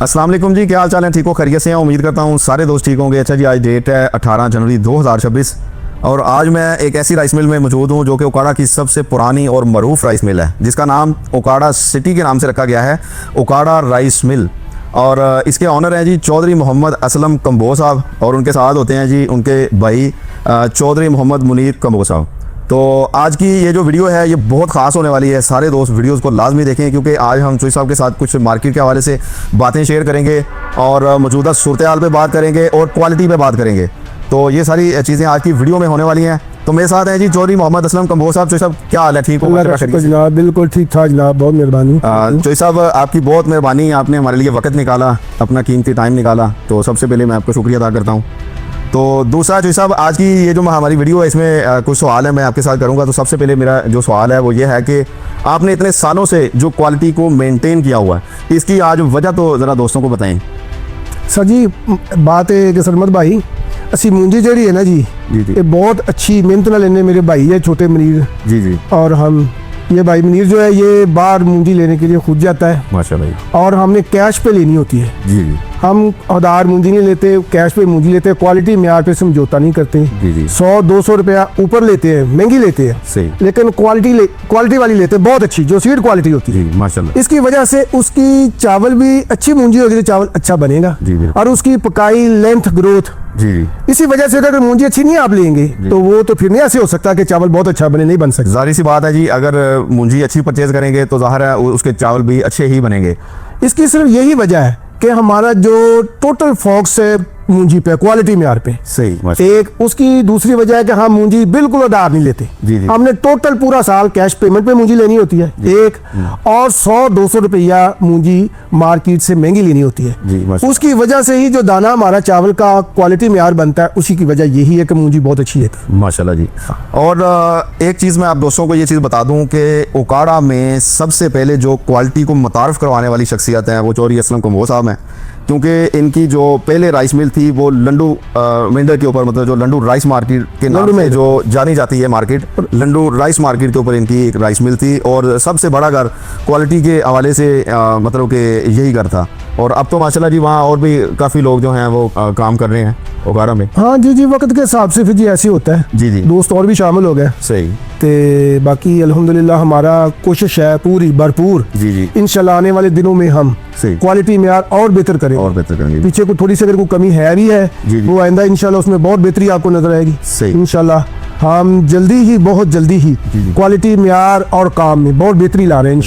अस्सलाम वालेकुम जी, क्या हाल चाल है? ठीक हो, खैरियत से हैं? उम्मीद करता हूँ सारे दोस्त ठीक होंगे। अच्छा जी, आज डेट है 18 जनवरी 2026 और आज मैं एक ऐसी राइस मिल में मौजूद हूँ जो कि ओकाड़ा की सबसे पुरानी और मरूफ राइस मिल है, जिसका नाम ओकाड़ा सिटी के नाम से रखा गया है, ओकाड़ा राइस मिल। और इसके ऑनर हैं जी चौधरी मोहम्मद असलम कंबो साहब और उनके साथ होते हैं जी उनके भाई चौधरी मोहम्मद मुनीर कंबो साहब। तो आज की ये जो वीडियो है ये बहुत ख़ास होने वाली है। सारे दोस्त वीडियोस को लाजमी देखें क्योंकि आज हम चौधरी साहब के साथ कुछ मार्केट के हवाले से बातें शेयर करेंगे और मौजूदा सूरत हाल पे बात करेंगे और क्वालिटी पे बात करेंगे। तो ये सारी चीज़ें आज की वीडियो में होने वाली हैं। तो मेरे साथ हैं जी चौधरी मोहम्मद असलम कंबो साहब। चौधरी साहब क्या हाल है? ठीक हो जनाब? बिल्कुल ठीक ठाक जनाब, बहुत मेहरबानी। चौधरी साहब आपकी बहुत मेहरबानी, आपने हमारे लिए वक्त निकाला, अपना कीमती टाइम निकाला, तो सबसे पहले मैं आपको शुक्रिया अदा करता हूँ। तो दूसरा चौधरी साहब, आज की ये जो हमारी वीडियो है इसमें कुछ सवाल है मैं आपके साथ करूँगा। तो सबसे पहले मेरा जो सवाल है वो ये है कि आपने इतने सालों से जो क्वालिटी को मेंटेन किया हुआ है, इसकी आज वजह तो ज़रा दोस्तों को बताएं। सर जी, बात है कि सरमद भाई असी मूंजी जड़ी है ना जी, ये बहुत अच्छी मेहनत ना लेने मेरे भाई है छोटे मनीर जी, और हम ये भाई मनीर जो है ये बाहर मूंजी लेने के लिए खुद जाता है माशाल्लाह, और हमने कैश पे लेनी होती है। जी, हम उधार मूंजी नहीं लेते, कैश पे मूंजी लेते हैं। क्वालिटी म्यार पे समझौता नहीं करते। जी 100-200 रुपया ऊपर लेते हैं, महंगी लेते हैं सही, लेकिन क्वालिटी वाली लेते हैं, बहुत अच्छी जो सीड क्वालिटी होती है जी माशाल्लाह। इसकी वजह से उसकी चावल भी अच्छी मूंजी होगी तो चावल अच्छा बनेगा और उसकी पकाई लेंथ ग्रोथ जी। इसी वजह से अगर मूंजी अच्छी नहीं आप लेंगे तो वो तो फिर नहीं ऐसे हो सकता कि चावल बहुत अच्छा बने, नहीं बन सकता। जाहिर सी बात है जी, अगर मूंजी अच्छी परचेज करेंगे तो जाहिर है उसके चावल भी अच्छे ही बनेंगे। इसकी सिर्फ यही वजह है कि हमारा जो टोटल फोकस है मूंजी पे, क्वालिटी म्यार पे सही। एक उसकी दूसरी वजह है कि हम मूंजी बिल्कुल उधार नहीं लेते। जी। हमने टोटल पूरा साल कैश पेमेंट पे मूंजी लेनी होती है एक, और 100-200 रुपया मूंजी मार्केट से महंगी लेनी होती है जी। उसकी वजह से ही जो दाना हमारा चावल का क्वालिटी म्यार बनता है, उसी की वजह यही है कि मूंजी बहुत अच्छी है माशाल्लाह जी। और एक चीज़ मैं आप दोस्तों को ये चीज़ बता दूं कि ओकाड़ा में सबसे पहले जो क्वालिटी को मुतारफ़ करवाने वाली शख्सियत है वो चौधरी असलम कंबो साहब हैं, क्योंकि इनकी जो पहले राइस मिल थी वो लंडू मेंढर के ऊपर, मतलब जो लंडू राइस मार्केट के नाम से जो जानी जाती है मार्केट, लंडू राइस मार्केट के ऊपर इनकी एक राइस मिल थी और सबसे बड़ा घर क्वालिटी के हवाले से मतलब कि यही घर था। और अब तो माशाल्लाह जी वहाँ और भी काफ़ी लोग जो हैं वो काम कर रहे हैं ओकाड़ा में। हाँ जी, वक्त के हिसाब से फिर जी ऐसे होता है। जी, दोस्त और भी शामिल हो गए। सही। ते बाकी अल्हम्दुलिल्लाह हमारा कोशिश है पूरी भरपूर। जी। इंशाल्लाह आने वाले दिनों में हम क्वालिटी में और बेहतर करेंगे। पीछे को थोड़ी सी अगर कोई कमी है भी है वो आइंदा इंशाल्लाह उसमें बहुत बेहतरी आपको नजर आएगी इंशाल्लाह। हम बहुत जल्दी ही क्वालिटी म्यार और काम में बहुत बेहतरी ला रहे हैं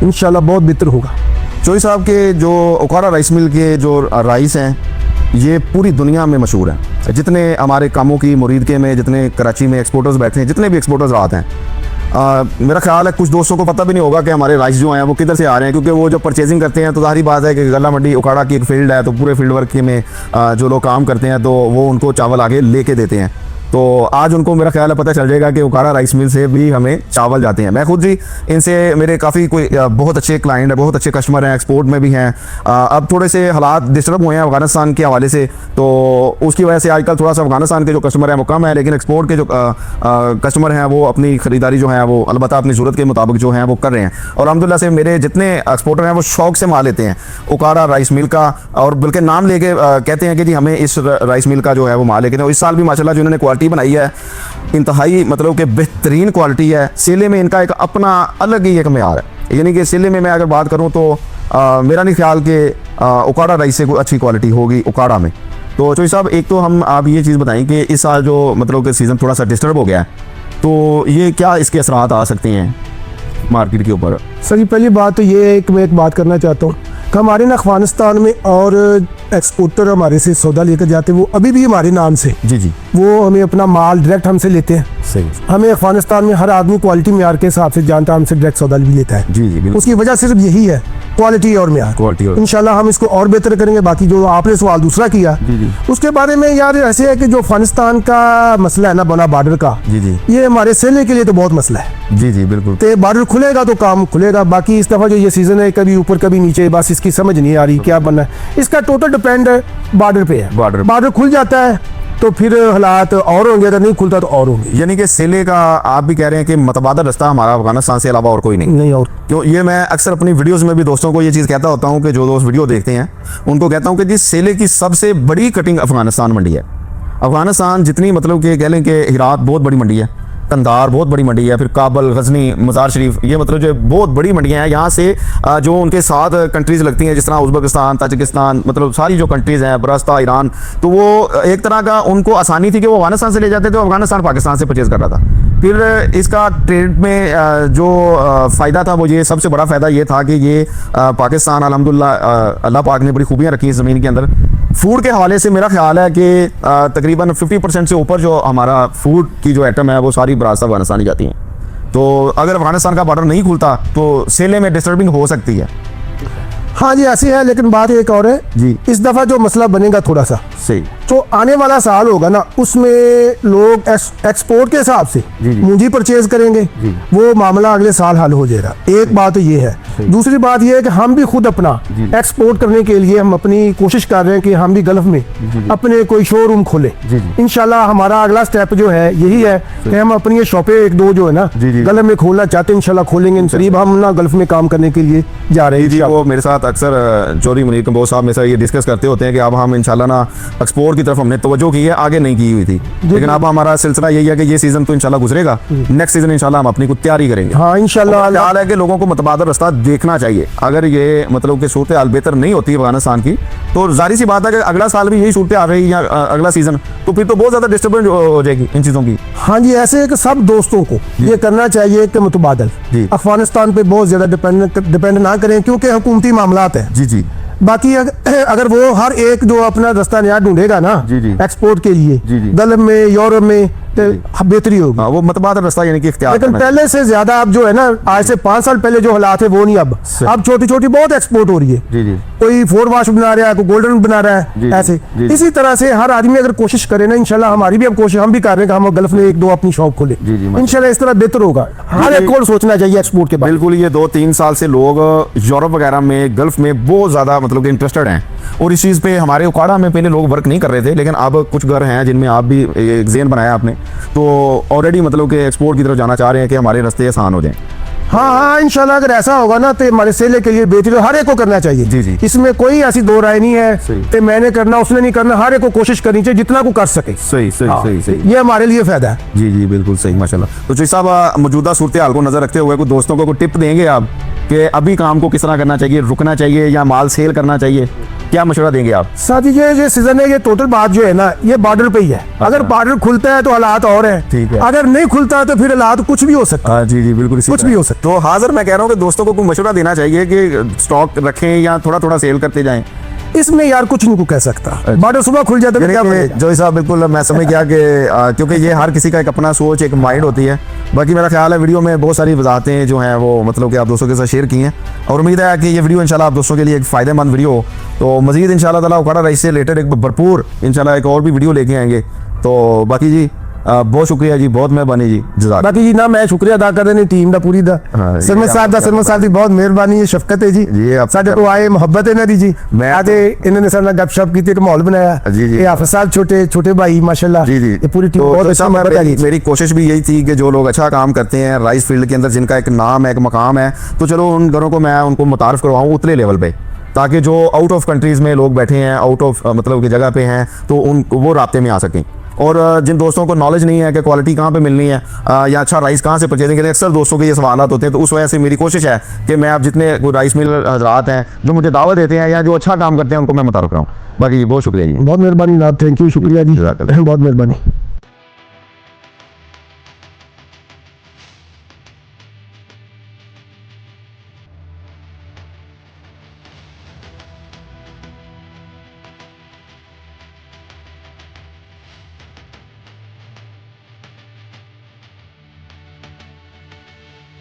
इंशाल्लाह बहुत बेहतर होगा। चौधरी साहब के जो ओकाड़ा राइस मिल के जो राइस हैं ये पूरी दुनिया में मशहूर हैं। जितने हमारे कामों की मुरीदके में, जितने कराची में एक्सपोर्टर्स बैठे हैं, जितने भी एक्सपोर्टर्स आते हैं, मेरा ख्याल है कुछ दोस्तों को पता भी नहीं होगा कि हमारे राइस जो हैं वो किधर से आ रहे हैं, क्योंकि वो जो परचेजिंग करते हैं तो जाहिर बात है कि गला मंडी ओकाड़ा की एक फील्ड है, तो पूरे फील्ड वर्क में जो लोग काम करते हैं तो वो उनको चावल आगे लेके देते हैं। तो आज उनको मेरा ख्याल है पता चल जाएगा कि ओकाड़ा राइस मिल से भी हमें चावल जाते हैं। मैं खुद जी इनसे मेरे काफ़ी कोई बहुत अच्छे क्लाइंट हैं, बहुत अच्छे कस्टमर हैं, एक्सपोर्ट में भी हैं। अब थोड़े से हालात डिस्टर्ब हुए हैं अफगानिस्तान के हवाले से, तो उसकी वजह से आजकल थोड़ा सा अफगानिस्तान के जो कस्टमर हैं वो कम है, लेकिन एक्सपोर्ट के जो कस्टमर हैं वो अपनी ख़रीदारी जो है वो अलबत्ता अपनी ज़रूरत के मुताबिक जो है वो कर रहे हैं। और अल्हम्दुलिल्लाह से मेरे जितने एक्सपोर्टर हैं वो शौक़ से माल लेते हैं ओकाड़ा राइस मिल का, और बल्कि नाम लेके कहते हैं कि जी हमें इस राइस मिल का जो है वो माल लेके। इस साल भी माशाल्लाह जो इन्होंने क्वालिटी बनाई है इंतहाई मतलब कि बेहतरीन क्वालिटी है। सेले में इनका एक अपना अलग ही एक म्यार है, यानी कि सेले में मैं अगर बात करूं तो मेरा नहीं ख्याल कि ओकाड़ा राइस से कोई अच्छी क्वालिटी होगी ओकाड़ा में। तो चौधरी साहब एक तो हम आप ये चीज़ बताएं कि इस साल जो मतलब कि सीज़न थोड़ा सा डिस्टर्ब हो गया है, तो ये क्या इसके असरात आ सकते हैं मार्केट के ऊपर? सर जी, पहली बात तो ये है कि मैं एक बात करना चाहता हूँ कि हमारे ना अफगानिस्तान में और एक्सपोर्टर हमारे से सौदा लेकर जाते हैं वो अभी भी हमारे नाम से जी वो हमें अपना माल डायरेक्ट हमसे लेते हैं। सही। हमें अफगानिस्तान में हर आदमी क्वालिटी म्यार के हिसाब से जानता है, हमसे डायरेक्ट सौदा भी लेता है। जी। उसकी वजह सिर्फ यही है, क्वालिटी और म्यार। इंशाल्लाह हम इसको और बेहतर करेंगे। बाकी जो आपने सवाल दूसरा किया उसके बारे में, यार ऐसे है कि जो अफगानिस्तान का मसला है ना बना बॉर्डर का, ये हमारे सेले के लिए तो बहुत मसला है। जी बिल्कुल। तो बॉर्डर खुलेगा तो काम खुलेगा। बाकी इस दफा जो ये सीजन है कभी ऊपर कभी नीचे, बस इसकी समझ नहीं आ रही क्या बनना है। इसका टोटल डिपेंड बॉर्डर पे है। बॉर्डर खुल जाता है तो फिर हालात और होंगे, अगर नहीं खुलता तो और होंगे। यानी कि सेले का आप भी कह रहे हैं कि मतबादल रास्ता हमारा अफगानिस्तान से अलावा और कोई नहीं और क्यों? ये मैं अक्सर अपनी वीडियोस में भी दोस्तों को ये चीज़ कहता होता हूँ कि जो दोस्त वीडियो देखते हैं उनको कहता हूँ कि जी सेले की सबसे बड़ी कटिंग अफगानिस्तान मंडी है। अफगानिस्तान जितनी मतलब कि कह लें कि हिरात बहुत बड़ी मंडी है, कंधार बहुत बड़ी मंडी है, फिर काबल, गजनी, मज़ार शरीफ, ये मतलब जो बहुत बड़ी मंडियाँ हैं। यहाँ से जो उनके साथ कंट्रीज़ लगती हैं जिस तरह उज़्बेकिस्तान, ताजिकिस्तान, मतलब सारी जो कंट्रीज़ हैं, बरस्ता, ईरान, तो वो एक तरह का उनको आसानी थी कि वो अफगानिस्तान से ले जाते थे, अफगानिस्तान पाकिस्तान से परचेज़ कर रहा था। फिर इसका ट्रेड में जो फ़ायदा था वो ये सबसे बड़ा फ़ायदा ये था कि ये पाकिस्तान अल्हम्दुलिल्लाह अल्लाह पाक ने बड़ी खूबियाँ रखी हैं ज़मीन के अंदर। फूड के हवाले से मेरा ख्याल है कि तकरीबन 50% से ऊपर जो हमारा फूड की जो आइटम है वो सारी बरास्ता अफगानिस्तान ही जाती हैं। तो अगर अफगानिस्तान का बॉर्डर नहीं खुलता तो सेले में डिस्टर्बिंग हो सकती है। हाँ जी ऐसी है, लेकिन बात एक और है जी, इस दफ़ा जो मसला बनेगा थोड़ा सा सही, जो आने वाला साल होगा ना उसमें लोग एक्सपोर्ट के हिसाब से मुंजी परचेज करेंगे, वो मामला अगले साल हल हो जाएगा। एक बात तो ये है। दूसरी बात ये है कि हम भी खुद अपना एक्सपोर्ट करने के लिए हम अपनी कोशिश कर रहे हैं कि हम भी गल्फ में अपने कोई शोरूम खोले। इंशाल्लाह हमारा अगला स्टेप जो है यही है कि हम अपनी ये शॉपें एक दो जो है ना गल्फ में खोलना चाहते हैं, इंशाल्लाह खोलेंगे। करीब हम ना गल्फ में काम करने के लिए जा रहे हैं। वो मेरे साथ अक्सर चौधरी मुनीर कंबोज साहब मेरे साथ ये डिस्कस करते होते हैं कि अब हम इंशाल्लाह ना एक्सपोर्ट की तरफ हमने तवज्जो की है, आगे नहीं की हुई थी, लेकिन अब हमारा सिलसिला यही है कि ये सीजन तो इंशाल्लाह गुजरेगा, नेक्स्ट सीजन इंशाल्लाह हम अपनी को तैयारी करेंगे। हाँ इंशाल्लाह ख्याल है कि लोगों को मुतबादल रास्ता देखना चाहिए। अगर ये मतलब कि सूरत हाल बेहतर नहीं होती अफगानिस्तान की तो जाहिर सी बात है कि अगला साल भी यही सूरत आ रही या अगला सीजन तो फिर तो बहुत ज्यादा डिस्टर्बेंस हो जाएगी इन चीजों की। हाँ जी ऐसे कि सब दोस्तों को ये करना चाहिए कि मुतबादल अफगानिस्तान पे बहुत ज्यादा डिपेंड ना करें, क्योंकि हुकूमती मामलात है। जी जी, बाकी अगर वो हर एक जो अपना रास्ता नया ढूंढेगा ना एक्सपोर्ट के लिए गल्फ में, यूरोप में, बेहतरी होगी। वो मतबादल रास्ता यानी कि इख्तियार, लेकिन पहले से ज्यादा अब जो है ना आज से 5 साल पहले जो हालात है वो नहीं। अब छोटी छोटी बहुत एक्सपोर्ट हो रही है। कोई 4 वाश बना रहा है, कोई गोल्डन बना रहा है, ऐसे इसी तरह से हर आदमी अगर कोशिश करे ना इंशाल्लाह हमारी भी अब कोशिश हम भी कर रहे हैं कि हम गल्फ में 1-2 अपनी शॉप खोले। इंशाल्लाह इस तरह बेहतर होगा। हर एक को सोचना चाहिए एक्सपोर्ट के बारे में। बिल्कुल, ये 2-3 साल से लोग यूरोप वगैरह में, गल्फ में बहुत ज्यादा मतलब कि इंटरेस्टेड हैं और इस चीज़ पे हमारे उकाड़ा में पहले लोग वर्क नहीं कर रहे थे, लेकिन अब कुछ घर हैं जिनमें आप भी एक ज़ेन बनाया आपने, तो ऑलरेडी मतलब कि एक्सपोर्ट की तरफ जाना चाह रहे हैं कि हमारे रास्ते आसान हो जाएं। हाँ इंशाल्लाह अगर ऐसा होगा ना तो हमारे सेले के लिए बेहतरीन हर एक को करना चाहिए। जी। इसमें कोई ऐसी दो राय नहीं है कि मैंने करना उसने नहीं करना, हर एक को कोशिश करनी चाहिए जितना को कर सके। सही, ये हमारे लिए फायदा है। जी बिल्कुल सही, माशाल्लाह। तो जी साहब, मौजूदा सूरत हाल को नजर रखते हुए कुछ दोस्तों को टिप देंगे आप कि अभी काम को किस तरह करना चाहिए, रुकना चाहिए या माल सेल करना चाहिए, क्या मशवरा देंगे आप? साथी ये सीजन है, ये टोटल बात जो है ना ये बॉर्डर पे ही है। अगर बॉर्डर खुलता है तो हालात और है, ठीक है। अगर नहीं खुलता है तो फिर हालात कुछ भी हो सकता है। जी बिल्कुल, कुछ भी हो सकता है। तो हाजिर मैं कह रहा हूँ कि दोस्तों को कोई मशवरा देना चाहिए कि स्टॉक रखें या थोड़ा थोड़ा सेल करते जाएं। इसमें यार कुछ नहीं को कह सकता, बॉर्डर सुबह खुल जाता है क्या जोई साहब? बिल्कुल मैं समझ गया कि क्योंकि ये हर किसी का एक अपना सोच, एक माइंड होती है। बाकी मेरा ख्याल है वीडियो में बहुत सारी वजाहतें जो हैं वो मतलब कि आप दोस्तों के साथ शेयर की हैं और उम्मीद है कि ये वीडियो इंशाल्लाह आप दोस्तों के लिए एक फ़ायदेमंद वीडियो हो। तो मज़ीद इंशाल्लाह ताला उकाड़ा राइस से रिलेटेड एक भरपूर इंशाल्लाह एक और भी वीडियो लेके आएंगे। तो बाकी जी बहुत शुक्रिया जी, बहुत मेहरबानी जी, जज़ाक। बाकी जी ना मैं शुक्रिया अदा कर रही टीम का पूरी दा सरमद साहब की बहुत मेहरबानी है, शफकत है जी आप साडे को आए, मोहब्बत है ना जी। मैं आज इन्होंने सारे गपशप की, एक माहौल बनाया जी। ये हाफिज साहब छोटे भाई माशाल्लाह ये पूरी टीम बहुत अच्छा। मेरी कोशिश भी यही थी कि जो लोग अच्छा काम करते हैं राइस फील्ड के अंदर, जिनका एक नाम है, एक मकाम है, तो चलो उन घरों को मैं उनको मुतारफ करवाऊँ उतले लेवल पे, ताकि जो आउट ऑफ कंट्रीज़ में लोग बैठे हैं, आउट ऑफ मतलब की जगह पे हैं, तो उन वो राब्ते में आ सकें। और जिन दोस्तों को नॉलेज नहीं है कि क्वालिटी कहाँ पे मिलनी है या अच्छा राइस कहाँ से परचेजिंग करें, अक्सर दोस्तों के ये सवालात होते हैं। तो उस वजह से मेरी कोशिश है कि मैं अब जितने राइस मिल हजरात हैं जो मुझे दावत देते हैं या जो अच्छा काम करते हैं उनको मैं मुतारफ कराऊँ। बाकी बहुत शुक्रिया जी, बहुत मेहरबानी, थैंक यू, शुक्रिया जी, बहुत मेहरबानी।